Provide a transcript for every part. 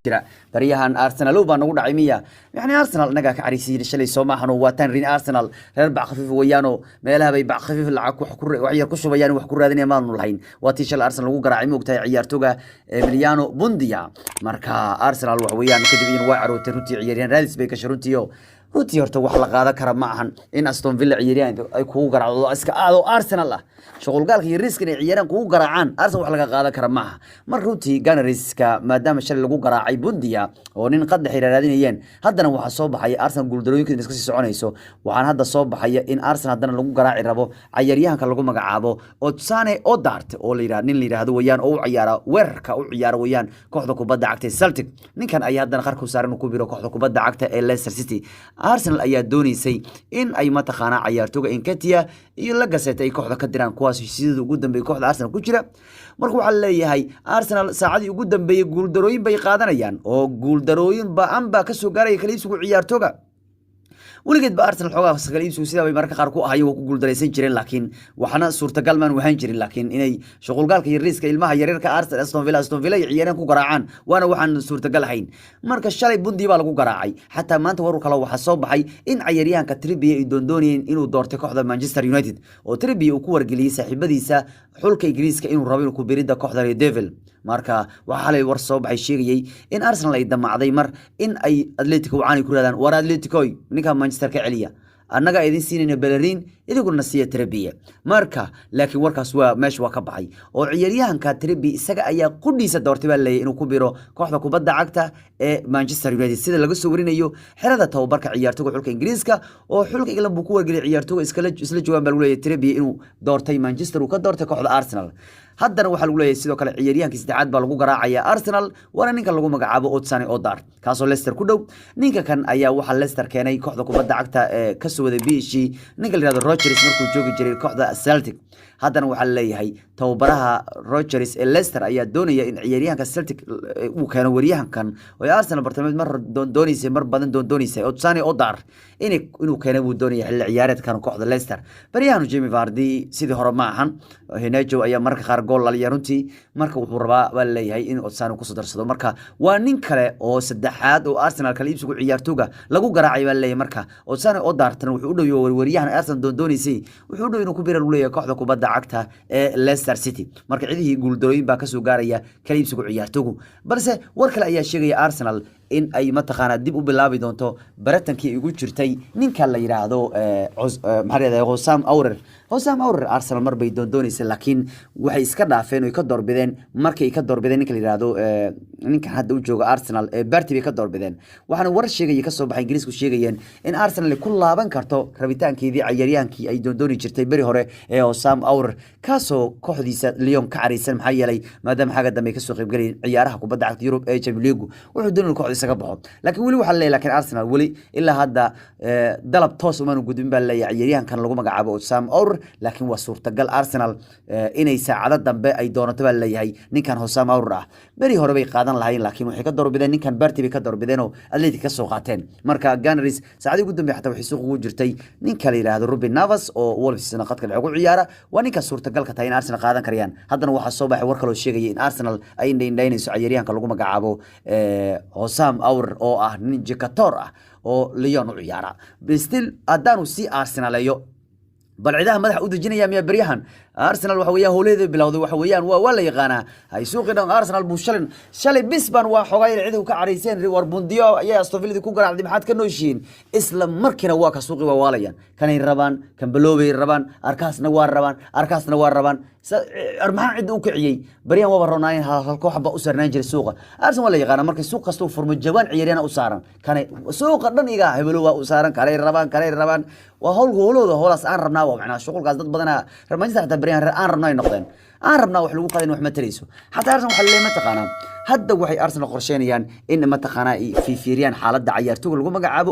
jira bariyahan Arsenal baa nagu dhacay miya yani Arsenal naga ka carisiin shalay Soomahan oo waatan rin Arsenal reer bac khafiif weeyano meelaha bay bac khafiif lacag wax yar ku shubayaan wax ku raadinayaan ma lahayn waati shalay Arsenal lagu garaacay moogtay ciyaartoyga Emiliano Buendia marka Arsenal wax weeyaan kadib in waa carootay runtii ciyaaryahan raadis bay ka shiruntiyo runtii horta wax la qaadan kara ma ahan in Aston Villa ciyaaryahan ay ku garaacdo iska aado Arsenal ah shaqul galka iyo risk inay ciyaaraan ku garaacaan Arsenal wax laga qaadan kara ma aha mar runtii Gunners-ka maadaama shalay lagu garaacay Buendia oo nin qad xiraadinayeen haddana waxa soo baxay Arsenal guuldarooyinka iska sii soconayso waxaan hadda soo baxay in Arsenal haddana lagu garaaci rabo ciyaaryahanka lagu magacaabo Odsane Odart oo la yiraahdo nin la yiraahdo weeyaan oo u ciyaara weerarka u ciyaara weeyaan kooxda kubadda cagta Celtic ninkan ayaa haddana qarku saaran ku biro kooxda kubadda cagta ee Leicester City Arsenal ayaa doonaysay in ay mataqaana ciyaartoyga Nketiah iyo la gaseetay kooxda ka diraan kuwaas sidii ugu dambeeyay kooxda Arsenal ku jira marka waxa leeyahay Arsenal saacadii ugu dambeeyay guuldarooyin bay qaadanayaan oo guuldarooyin baan ba ka soo gaaray kaliibsigu ciyaartoyga weligeed ba Arsenal xogaa sagaliibsigu sida bay marka qaar ku ahaayeen oo ku guuldareysan jireen laakiin waxna suurtagal ma waxaan jirin laakiin inay shaqul galka iyo riiska ilmaha yaryarka Arsenal Aston Villa ciyaaraan ku garaacaan waana waxaan suurtagal ahayn marka shalay Buendia baa lagu garaacay xataa maanta waru kala waxa soo baxay in ciyaaryahanka Trippier ay doondoonayeen inuu doortay kooxda Manchester United oo Trippier uu ku wargeliyay saaxiibadiisa xulka Ingiriiska inuu rabo inuu ku biirida kooxda Red Devil marka waxa la war soo baxay sheegayay in Arsenal ay damacday mar in ay Atletico waani ku raadaan war Atletico ninka Manchester ka celiya annaga idin siinayna Bellerin idiguna siiya Trippier marka laakiin warkaas waa meesh waa ka baxay oo ciyaaryahanka Trippier isaga ayaa qudhiisa doortay baa leeyahay inuu ku biro kooxda kubadda cagta ee Manchester United sida laga soo warinayo xirada tababarka ciyaartoyga xulka Ingiriiska oo xulka England buu ku wargeliyay ciyaartoyga isla joogan baa leeyahay Trippier inuu doortay Manchester uu ka doortay kooxda Arsenal haddana waxa lagu leeyahay sidoo kale ciyaaryahanka saddexaad baa lagu garaacaya Arsenal waana ninka lagu magacaabo Odsane Odart kaasoo Leicester ku dhow ninka kan ayaa waxa Leicester keenay kooxda kubadda cagta ee ka soo waday biishi ninka la yiraahdo Rodgers markuu joogi jiray kooxda Celtic haddana waxa leeyahay tababaraha Rodgers ee Leicester ayaa doonaya in ciyaaryahanka Celtic uu keeno waryahankan oo Arsenal bartamaad mar doonaysay mar badan doonaysay Odsane Odart inuu keeno buu doonaya xilli ciyaareedkan kooxda Leicester baryahan Jamie Vardy sidii hore ma ahan Henacho ayaa marka qaar gool la runtii marka wuxuu rabaa waa leeyahay in Odsane ku soo darsado marka waa nin kale oo saddexaad oo Arsenal kala iibsigu ciyaartoyga lagu garaacay baa leeyahay marka Odsane Odart wuxuu u dhaw waryahan Arsenal doonaysay wuxuu u dhaw inuu ku biiro leeyahay kooxda kubadda cagta ee Leicester City marka cidii guuldarooyin baa ka soo gaaraya kala iibsigu ciyaartoygu balse war kale ayaa sheegaya Arsenal in ay mataqaana dib u bilaabi doonto baratankii ugu jirtay ninka la yiraahdo Hosam Aouar Arsenal mar bay doonaysay laakiin waxay iska dhaafeen oo ka doorbideen markay ka doorbideen ninka la yiraahdo ninka hadda u jooga Arsenal Barty bay ka doorbideen waxaana war sheegay ka soo baxay Ingiriisku sheegayeen in Arsenal ku laaban karto rabitaankeedii ciyaaryahankii ay dooni jirtay bari hore ee Hosam Aouar kaasoo kooxdiisa Lyon ka cariisan maxay yeelay maadaama xaga dambe ka soo qayb galay ciyaaraha kubadda cagta Europe ee Champions League wuxuu doonay kooxdiisa isaga baxo laakiin wali waxa leeyahay laakiin Arsenal wali ilaa hadda dalab toos uma gudbin baa leeyahay ciyaaryahankan lagu magacaabo Hosam Aouar laakiin waa suurtagal Arsenal inay saacado dambe ay doonato baa leeyahay ninkan Hosam Aouar ah bari hore bay qaadan lahayn laakiin waxay ka doorbideen ninkan Barty bay ka doorbideen oo Atletico ka soo qaateen marka Gunners saacadii ugu dambeeyay xataa waxay suuq ugu jirtay ninka la yiraahdo Ruben Neves oo Wolves qadka dhexe ugu ciyaara waa ninka suurtagal ka tahay in Arsenal qaadan karayaan haddana waxa soo baxay war kale oo sheegaya in Arsenal ay indhaynayso ciyaaryahanka lagu magacaabo Hosam Aouar oo ah nin jikator ah oo Lyon u ciyaara still adaanu si Arsenal ayo bal ciidaha madax u dajinaya miya baryahan Arsenal waxa weeyaan howleeda bilowday waxa weeyaan waa la yaqaana ay suuqina Arsenal buu shalay bisban waa xogay cid uu ka cariiseen war Buendia ayaa Aston Villa ku garaacday maxaad ka nooshiin isla markiina waa ka suuqi waa waalayan kanay rabaan kan Belowe rabaan arkaasna waa rabaan armahan cid uu kiciyay baryahan waa roonaayn hal kooxba u sarnaan jiray suuqa Arsenal la yaqaana markay suuq kasto furmo jabaan ciyaarana u saaran kanay suuqa dhan iga hebelo waa u saaran kale rabaan waa howlgooda howlaas aan rabnaa waa macna shaqulkaas dad badan Manchester baryahan aan rabnaa ay noqdeen aan rabnaa wax lagu qaday wax ma tarayso xataa Arsenal waxa leeyahay mataqaana hadda waxay Arsenal qorsheynayaan in mataqaana ay fiiriyaan xaaladda ciyaartoyga lagu magacaabo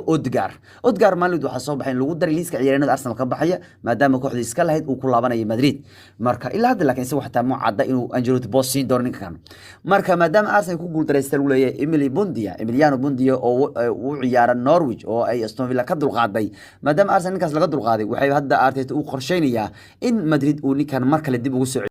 Odegaard maalid waxa soo baxay lagu daray liiska ciyaaryahanada Arsenal ka baxaya maadaama kooxdiisa iska lahayd uu ku laabanayo Madrid marka ilaa hadda laakiin si waxta ma cadda inuu Ancelotti boss siin doono ninka kan marka maadaama Arsenal ku guuldareystay uu leeyahay Emiliano Buendia oo uu ciyaara Norwich oo ay Aston Villa ka dulqaaday maadaama Arsenal ninkaas laga dulqaaday waxay hadda Arteta uu qorsheynayaa in Madrid uu ninkan mar kale dib ugu soo